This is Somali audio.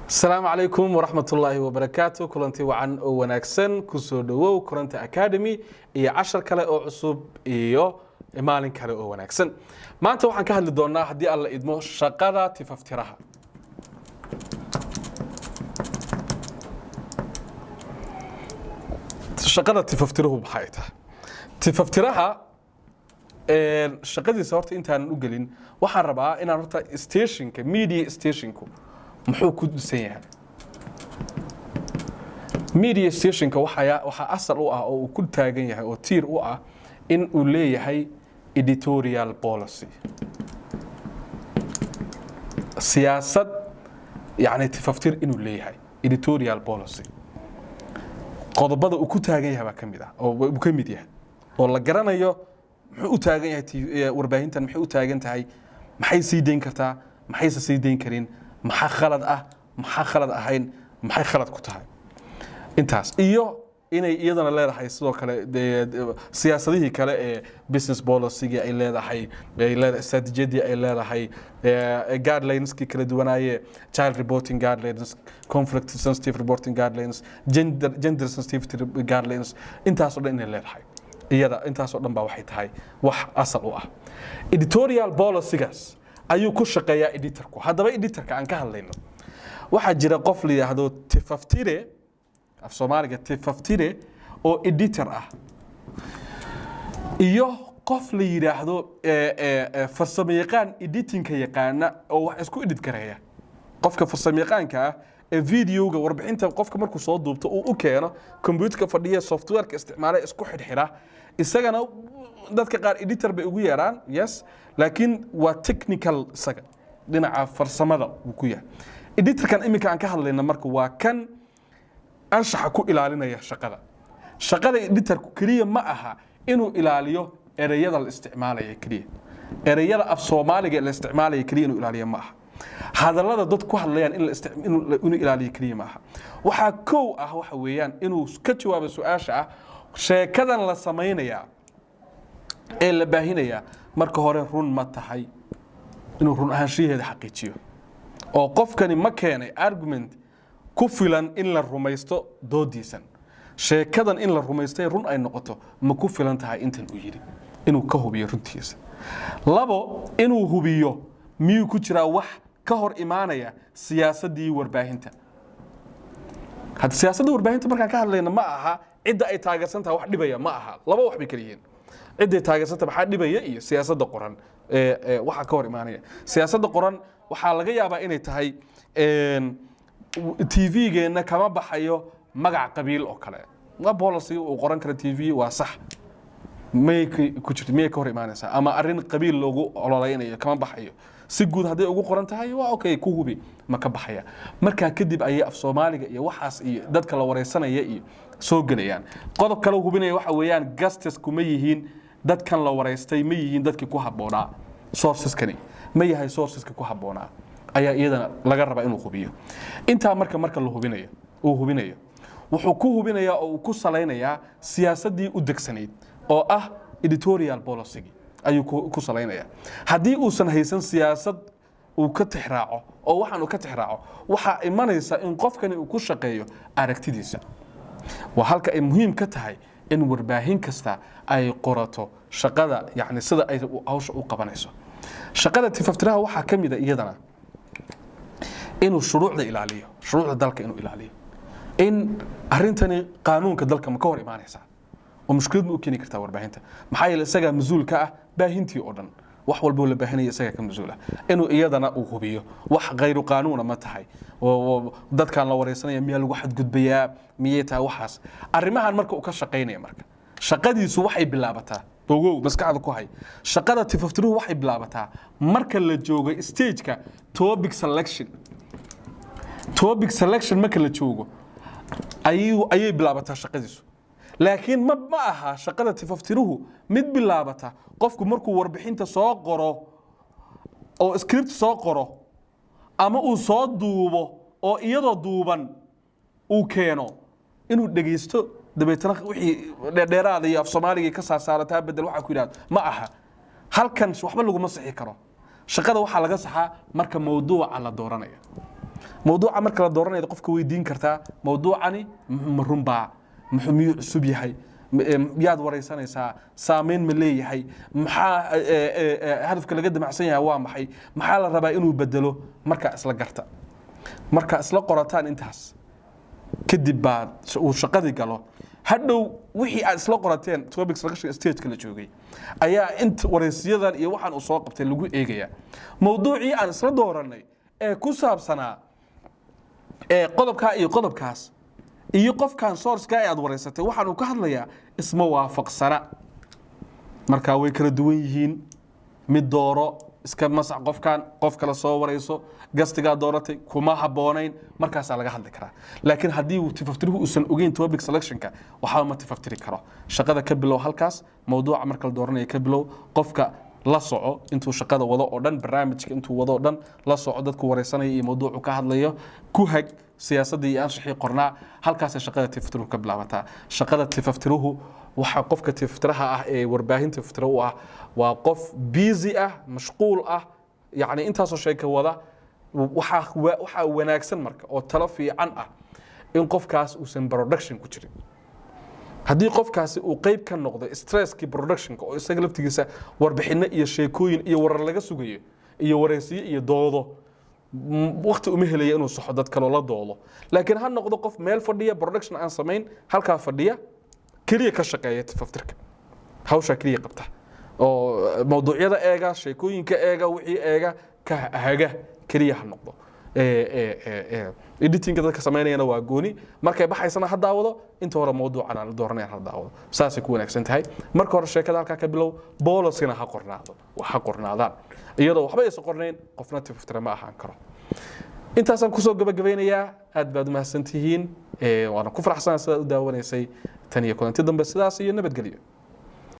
السلام عليكم ورحمة الله وبركاته. كلنتي وعن وناكسن كسو دو كلنتي أكاديمي إيه 10 كلا أو عصوب إيو مالين كلا أو وناكسن. ما أنت وحن كهل دونا هدي الله إدمو شقادة تففترها. شقادة تففتره بحياتها. تففترها شقادة صارت أنت نقولين وحن ربعا إن رتا ستيشن كميديا ستيشن كو. محو كود سيها media station ka waxa asal u ah oo ku taagan yahay oo tiir u ah in uu leeyahay editorial policy siyaasad yani tafaftir inuu leeyahay editorial policy qodobada uu ku taagan yahay baa kamid ah oo uu kamid yahay oo la garanayo muxuu u taagan yahay warbaahintan muxuu u taagan tahay maxay sii deyn kartaa maxay sii deyn karin maxaa khalad ah maxaa khalad ahayn maxay khalad ku tahay intaas iyo inay iyadana leedahay sidoo kale siyaasadihii kale ee business policy ay leedahay strategy ay leedahay guidelines kala duwanaaye child reporting guidelines conflict sensitive reporting guidelines gender sensitive guidelines intaas oo dhan inay leedahay iyada intaas oo dhan baa waxay tahay wax asal u ah editorial policy-gaas ayuu ku shaqeeyaa editorku haddaba editorka aan ka hadlayno waxa jira qof la yiraahdo tifaftire af Soomaaliga tifaftire oo editor ah iyo qof la yiraahdo farsamayaqaan editing-ka yaqaana oo wax isku edit gareeya qofka farsamayaqaanka ah ee video-ga warbixinta qofka markuu soo duubto uu u keeno computer-ka fadhiya software-ka isticmaala isku xidhxira isagana dadka qaar editor bay ugu yeeraan yes laakiin waa technical saga dhinaca farsamada uu ku yahay editorkan imika aan ka hadlayna marka waa kan anshaxa ku ilaalinaya shaqada editorku kaliya ma aha inuu ilaaliyo ereyada la isticmaalayo kaliya ereyada af Soomaaliga la isticmaalayo kaliya inuu ilaaliyo ma aha hadallada dad ku hadlayaan inuu ilaaliyo kaliya ma aha waxa koow ah waxa weeyaan inuu ka jawaabo su'aasha ah sheekadan la sameynaya ee la baahinaya marka hore run ma tahay inuu run ahaanshiyeeda xaqiijiyo oo qofkani ma keenay argument ku filan in la rumaysto doodiisan sheekadan in la rumaystay run ay noqoto ma ku filan tahay intan uu yiri inuu ka hubiyo runtiisa labo inuu hubiyo miyuu ku jira wax ka hor imaanaya siyaasadii warbaahinta had siyaasadda warbaahinta markaan ka hadlayna ma aha cidda ay taageersan tahay wax dhibaya ma aha laba wax bay kala yihiin cidda taageersanta maxaa dhibaya iyo siyaasadda qoran waxa ka hor imaanaya siyaasadda qoran waxa laga yaabaa inay tahay TV-geena kama baxayo magac qabiil oo kale waa policy uu qoran kara TV waa sax may ku jirto may ka hor imaanaysa ama arin qabiil loogu ololeynayo kama baxayo si guud haday ugu qoran tahay waa okay ku hubi ma ka baxaya marka kadib ay af Soomaaliga iyo waxaas iyo dadka la wareysanaya iyo soo galayaan qodob kale hubinaya waxa weeyaan guests kuma yihiin dadkan la wareystay ma yihiin dadkii ku haboonaa sources kani ma yahay sourceska ku haboonaa ayaa iyadana laga rabaa inuu hubiyo inta marka la hubinayo wuxuu ku hubinayaa oo uu ku saleynayaa siyaasadii u degsanayd oo ah editorial policy ayuu ku saleynayaa hadii uusan haysan siyaasad uu ka tixraaco oo waxaan uu ka tixraaco waxa imanaysa in qofkani uu ku shaqeeyo aragtidiisa waa halka ay muhiim ka tahay in warbaahin kasta ay qorato shaqada yani sida ay hawsha u qabanayso shaqada tifaftiraha waxa kamid ah iyadana inuu shuruucda ilaaliyo shuruucda dalka inuu ilaaliyo in arintani qaanuunka dalka ma ka hor imaanaysa oo mushkilad u keeni kartaa warbaahinta maxaa yeelay isaga mas'uulka ah baahintii oo dhan wax walba la baahinaya isaga ka mas'uul ah inuu iyadana uu hubiyo wax qayr qaanuuna ma tahay oo dadkan la wareysanaya miyaa lagu xadgudbayaa miyay tahay waxaas arrimahan marka uu ka shaqeynaya marka shaqadiisu waxay bilaabataa ogow maskaxda ku hay shaqada tifaftiruhu waxay bilaabataa marka la joogo stage-ka topic selection marka la joogo ayay bilaabataa shaqadiisu laakiin ma aha shaqada tifaftiruhu mid bilaabata qofku markuu warbixinta soo qoro oo script soo qoro ama uu soo duubo oo iyadoo duuban uu keeno inuu dhageysto dabeetana wixii dheeraad iyo af Soomaaliga ka saartaa bedel waxa ku yiraahdo ma aha halkan waxba lagu ma saxi karo shaqada waxa laga saxaa marka mawduuca la dooranayo موضوع marka la dooranayo qofka weydiin kartaa موضوعani ma runbaa muxuu cusub yahay yaad wareysanaysaa saameyn ma leeyahay maxaa hadafka laga damacsan yahay waa maxay maxaa la rabaa inuu bedelo marka isla garta marka isla qorataan intaas kadib baad uu shaqadii galo hadhow wixii aad isla qorateen topic selection stage kala joogay ayaa inta wareysiyadan iyo waxaan uu soo qabtay lagu eegaya mawduucii aan isla dooranay ee ku saabsanaa qodobka iyo qodobkaas iyo qofkan source-ka aad wareysatay waxaan uu ka hadlayaa isma waafaqsana marka way kala duwan yihiin mid dooro iska masax qofkan qof kala soo wareyso gastiga dooratay kuma haboonayn markaas laga hadli karaa laakiin hadii uu tifaftiruhu uusan ogeyn topic selection-ka waxa ma tifaftiri karo shaqada ka bilow halkaas mawduuca marka la dooranayo ka bilow qofka la soco intuu shaqada wado oo dhan barnaamijka intuu wado oo dhan la soco dadku wareysanaya iyo mawduucu ka hadlayo ku hag siyaasadda iyo anshaxii qornaa halkaas shaqada tifaftiruhu ka bilaabataa shaqada tifaftiruhu waxa qofka tifaftiraha ah ee warbaahinta tifaftiruhu ah waa qof busy ah mashquul ah yani intaasoo sheeka wada waxa wanaagsan marka oo talo fiican ah in qofkaas uusan production ku jirin haddii qofkaasi uu qayb ka noqdo stresskii productionka oo isaga laftigiisa warbixino iyo sheekooyin iyo warar laga sugayo iyo wareysiyo iyo doodo waqti uma helaya inuu saxo dad kale la doodo laakiin ha noqdo qof meel fadhiya production aan samayn halka fadhiya kaliya ka shaqeeya tifaftirka hawsha kaliya qabta oo mawduucyada eega sheekooyinka eega wixii eega ka haga kaliya ha noqdo editing dadka sameynayna waa gooni markay baxaysana ha daawado inta hore mawduucan aan dooranay ha daawado saasi ku wanaagsan tahay marka hore sheekada halka ka bilow boolasina ha qornaado waxa qornaadaan iyadoo waxba ay soo qornayn qofna tifaftira ma ahaan karo intaasaan ku soo gabagabeynayaa aad baad mahadsantihiin waana ku faraxsanahay sida u daawanaysay tan iyo kulanti dambe sidaas iyo nabadgelyo